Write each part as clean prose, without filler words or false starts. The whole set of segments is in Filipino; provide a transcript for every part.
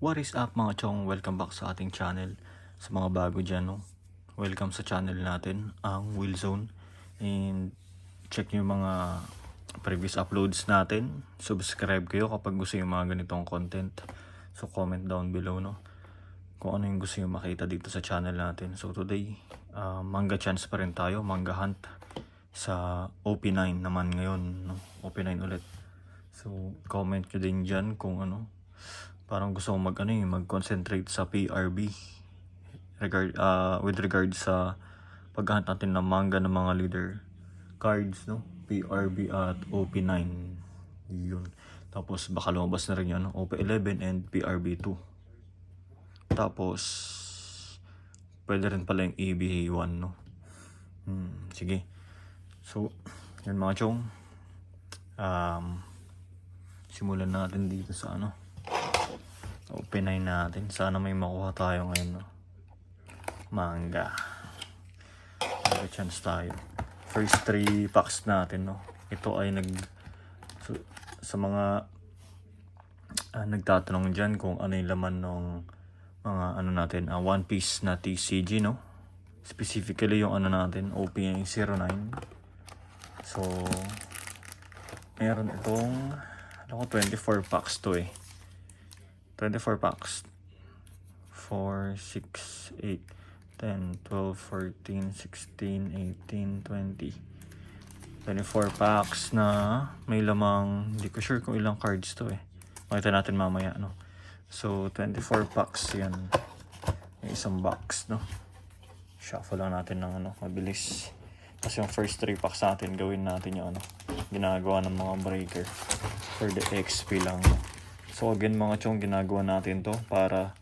What is up mga chong? Welcome back sa ating channel. Sa mga bago dyan, no? Welcome sa channel natin, ang Wheel Zone. And check nyo yung mga previous uploads natin. Subscribe kayo kapag gusto yung mga ganitong content. So comment down below, no? Kung ano yung gusto nyo makita dito sa channel natin. So today, manga chance pa rin tayo. Manga hunt sa OP9 naman ngayon, no? OP9 ulit. So comment nyo din dyan kung ano, parang gusto kong mag-concentrate sa PRB with regard sa paghahanap natin ng manga ng mga leader cards, no? PRB at OP9 yun. Tapos baka lumabas na rin yan, no? OP11 and PRB2. Tapos pwede rin pala yung ABA1, no? Sige, so yun mga chong, simulan natin dito sa OP9 natin. Sana may makuha tayo ngayon, no? Manga chance tayo. First 3 packs natin, no? Ito ay sa mga nagtatanong dyan kung ano yung laman ng mga natin, One Piece na TCG, no? Specifically yung natin, OP09. So meron itong 24 packs to 24 packs. 4, 6, 8, 10, 12, 14, 16, 18, 20. 24 packs na may lamang, hindi ko sure kung ilang cards to Makita natin mamaya, no? So 24 packs yan. May isang box, no? Shuffle lang natin ng mabilis. Kasi yung first 3 packs natin, gawin natin yung ginagawa ng mga breaker for the XP lang, no? So again mga chong, ginagawa natin to para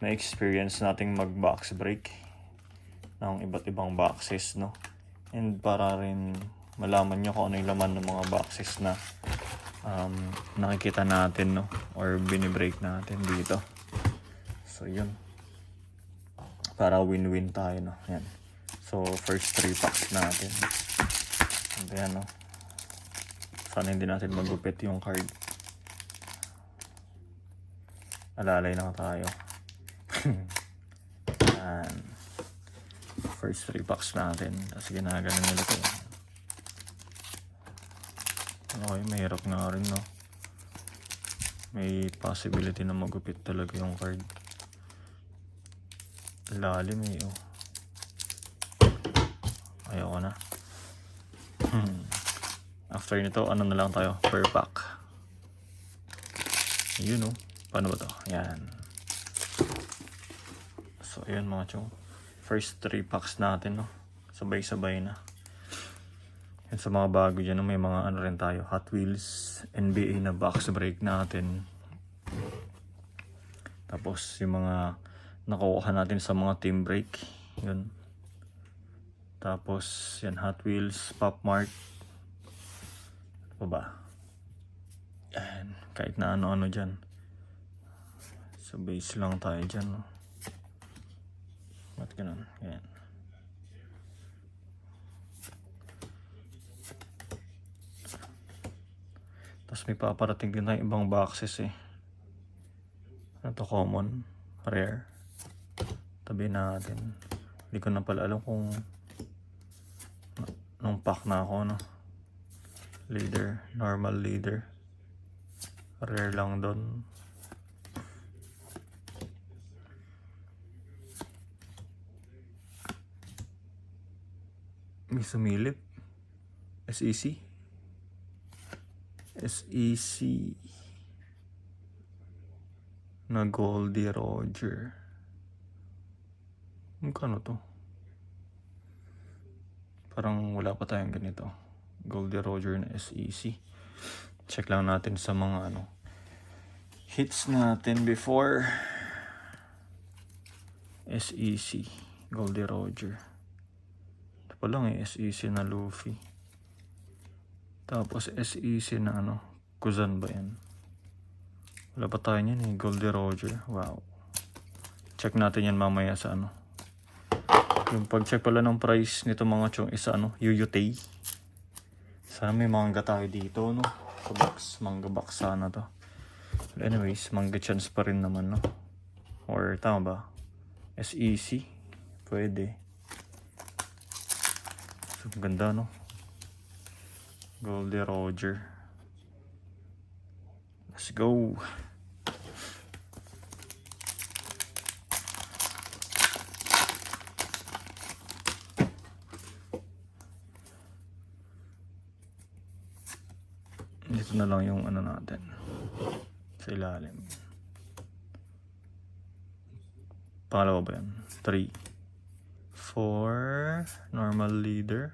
na-experience nating mag-box break ng iba't ibang boxes, no? And para rin malaman nyo kung ano yung laman ng mga boxes na nakikita natin, no? Or binibreak natin dito. So yun, para win-win tayo, no? Yan. So first 3 packs natin. And yan, no? Sana hindi natin magupit yung card. Alalay na tayo. Yan. First 3 packs natin. Tapos ginaganon nila ito. Okay, mahirap nga rin, no? May possibility na magupit talaga yung card. Lalim Ayoko na. After nito, na lang tayo per pack. Yun, no? Paano ba to? Yan. So, ayun mga chong. First 3 packs natin, no? Sabay-sabay na. Yan sa mga bago dyan, no? May mga rin tayo. Hot Wheels, NBA na box break natin. Tapos, yung mga nakukuha natin sa mga team break. Yun. Tapos, yan, Hot Wheels, Pop Mart. Ano ba? Yan. Kahit na ano-ano dyan. So base lang tayo dyan, no? Ba't ganun? Yan. Tapos may paparating din tayong ibang boxes Ano to? Common, rare. Tabi natin. Hindi ko na pala alam kung nung pack na ako, no? Leader, normal leader. Rare lang doon. May sumilip. SEC na Goldie Roger. Magkano to? Parang wala pa tayong ganito. Goldie Roger na SEC. Check lang natin sa mga hits natin before. SEC Goldie Roger. Ito pa lang SEC na Luffy. Tapos SEC na Kuzan ba yan? Wala pa tayo yan Goldie Roger. Wow. Check natin yan mamaya sa yung pag-check pala ng price nito mga chong isa Yuyutei. Sana may manga tayo dito, no? Sa box, manga box sana to. But anyways, manga chance pa rin naman, no? Or tama ba? SEC. Pwede. So, ganda, no? Goldie Roger. Let's go. Dito na lang yung ano natin sa ilalim. Pangalawa ba yan? 3 4 normal leader,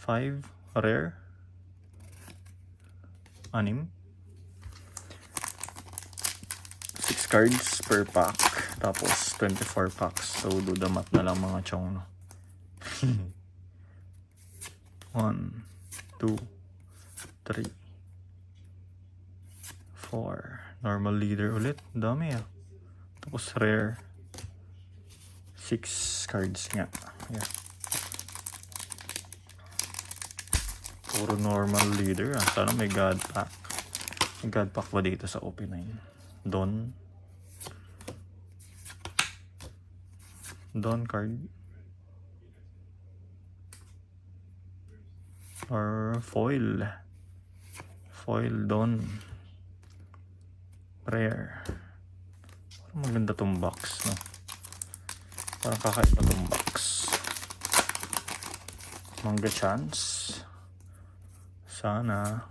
5 rare, 6 cards per pack, tapos 24 packs. So dudamat na lang mga chong, no? 1 2 3 4 normal leader ulit, dami ah. Tapos rare, 6 cards nga. Yeah. Puro normal leader ah. Sana may god pack. May god pack ba dito sa OP9? Don card or foil Don rare. Maganda tong box, no? Parang kakaiba tong box. Manga chance. Sana.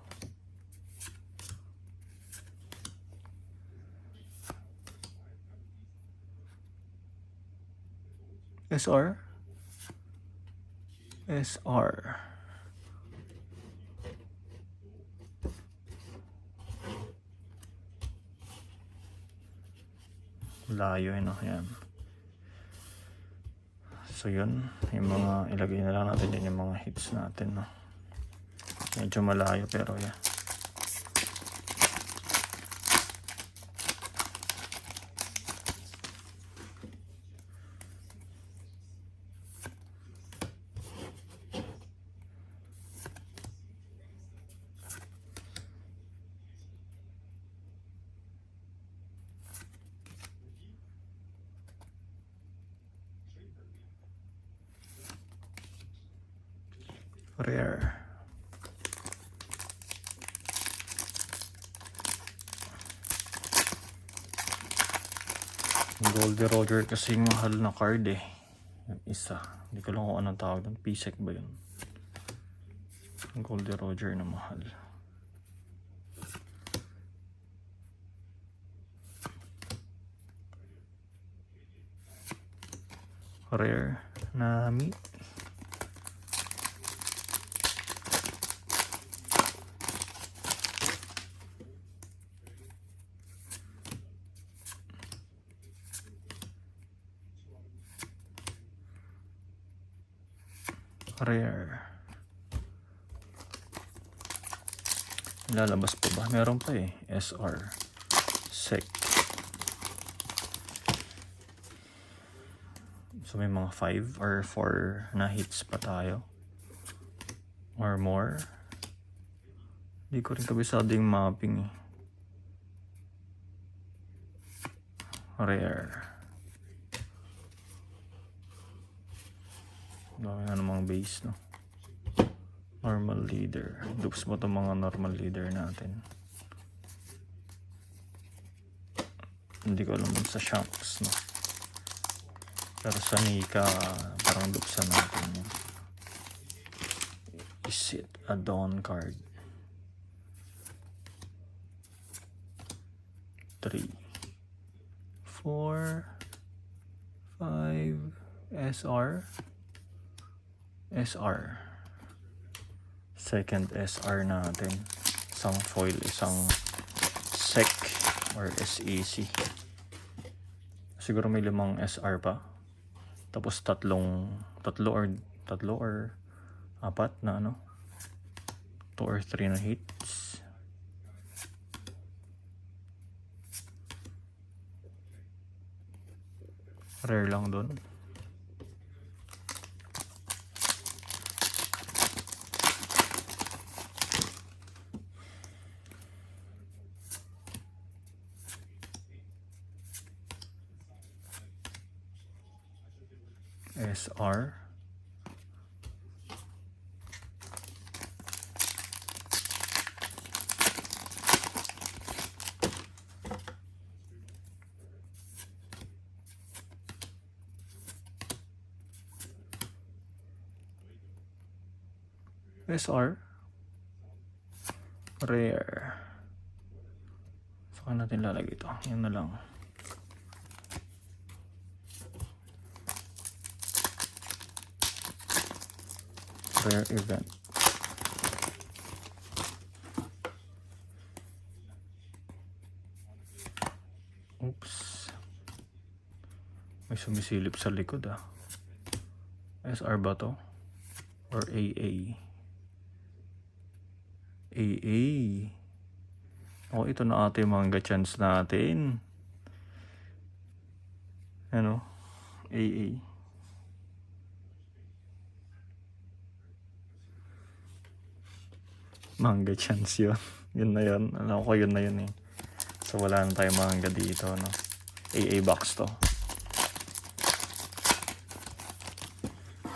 SR. Layo no, yan. So yun, yung mga ilagay na lang natin din yung mga hits natin, no. Medyo malayo pero yeah. Rare. Goldie Roger kasi mahal na card eh. Yung isa. Hindi ko lang kung anong tawag doon. P-Sec ba yun? Goldie Roger na mahal. Rare na meat. Rare. Lalabas pa ba? Meron pa eh. SR. Sec. So may mga 5 or 4 na hits pa tayo. Or more. Hindi ko rin kabisado yung mapping eh. Rare. Dami nga ng mga base, no? Normal leader. Dupes mo itong mga normal leader natin. Hindi ko alam sa Shanks, no? Pero sa Nika, parang dupsan natin yun. Is it a Dawn card? 3 4 5 SR. Second SR natin. Isang foil, isang SEC or SEC. Siguro may 5 SR pa. Tapos tatlo or 4 na ano. 2 or 3 na hits. Rare lang doon. SR. SR. Rare. Saan natin lalagay ito? Yan na lang. Rare event. Oops. May sumisilip sa likod ah. SR ba to? Or AA? AA. Oh, ito na ate yung manga chance natin. Ano? AA. Manga chance yun. Yun na yun. Alam ko yun na yun eh. So wala na tayong manga dito, no? AA box to.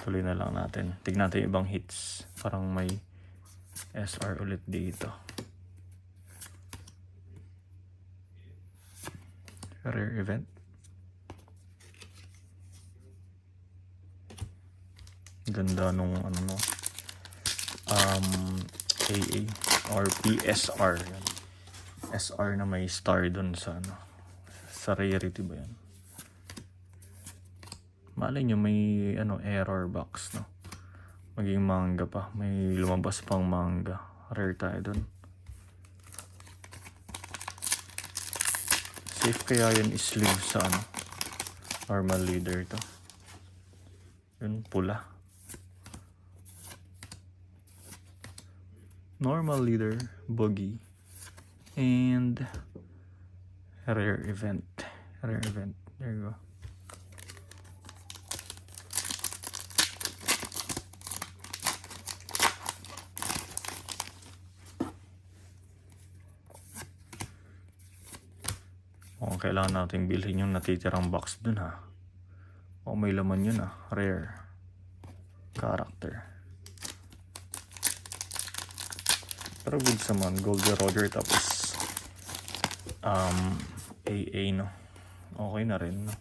Tuloy na lang natin. Tignan natin yung ibang hits. Parang may SR ulit dito. Rare event. Ganda nung ano no. AA or PSR. Yan. SR na may star dun sa ano. Sa rarity ba yan? Malay nyo may ano error box no. Maging manga pa. May lumabas pang manga. Rare tayo dun. Safe kaya yun sleeve sa ano. Normal leader to. Yun pula. Normal leader, boogie, and rare event. Rare event. There you go. O, kailangan natin bilhin yung natitirang box dun ha. O, may laman yun ha. Rare character. Pero good naman, Goldie Roger tapos AA no. Okay na rin no.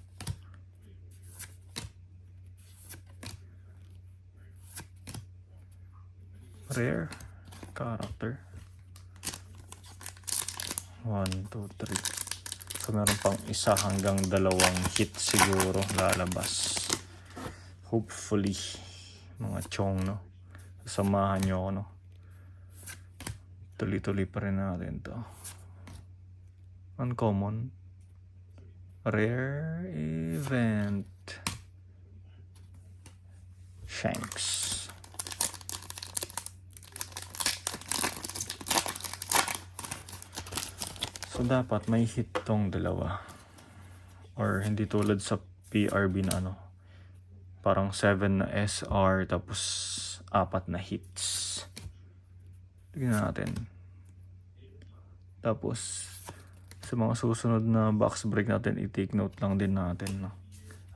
Rare character. 1, 2, 3. So meron pang isa hanggang dalawang hit siguro lalabas. Hopefully mga chong no. Samahan nyo ako no. Tuloy-tuloy pa rin natin to. Uncommon. Rare event. Shanks. So dapat may hit tong dalawa. Or hindi tulad sa PRB na ano. Parang 7 na SR tapos 4 na hits. Tignan natin. Tapos sa mga susunod na box break natin, i-take note lang din natin. No?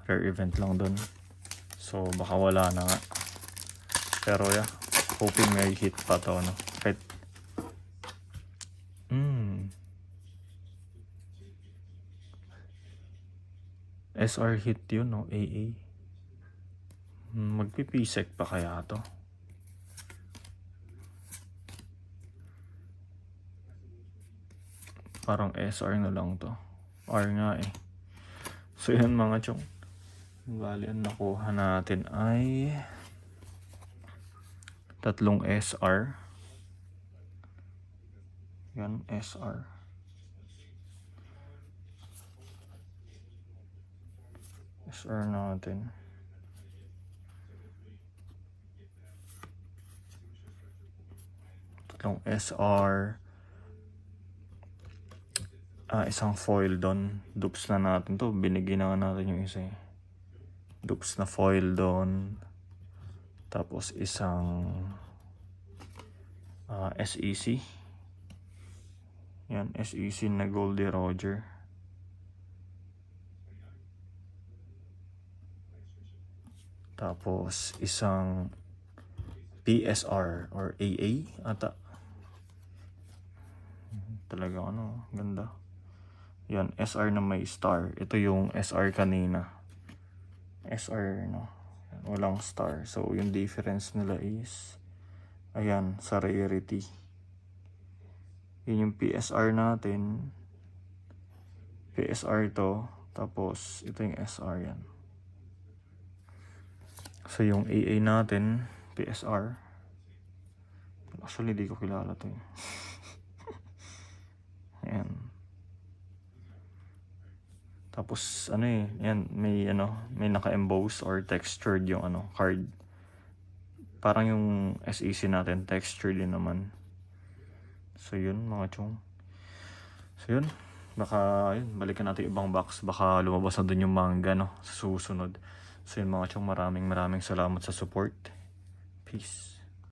Rare event lang dun. So baka wala na nga. Pero yeah, hoping may hit pa to. No? Kahit SR hit yun, no? AA. Magpipisek pa kaya to? Parang SR na lang to. R nga eh. So yan mga chong. Bali ang nakuha natin ay 3 SR. Yan, SR. SR natin. Tatlong SR. Isang foil doon. Dupes na natin to. Binigyan na natin yung isa. Dupes na foil doon. Tapos isang SEC. Yan, SEC na Goldie Roger. Tapos isang PSR or AA ata. Talaga ano, ganda. Yan, SR na may star. Ito yung SR kanina. SR, no? Walang star. So, yung difference nila is, ayan, sa rarity. Yun yung PSR natin. PSR to. Tapos, ito yung SR yan. So, yung AA natin, PSR. Actually, di ko kilala to. Ayan. Tapos, ano eh, yan, may naka-emboss or textured yung card. Parang yung SEC natin, textured din naman. So, yun, mga chong. So, yun. Baka, yun, balikan natin ibang box. Baka lumabas na dun yung manga, no, sa susunod. So, yun, mga chong, maraming salamat sa support. Peace.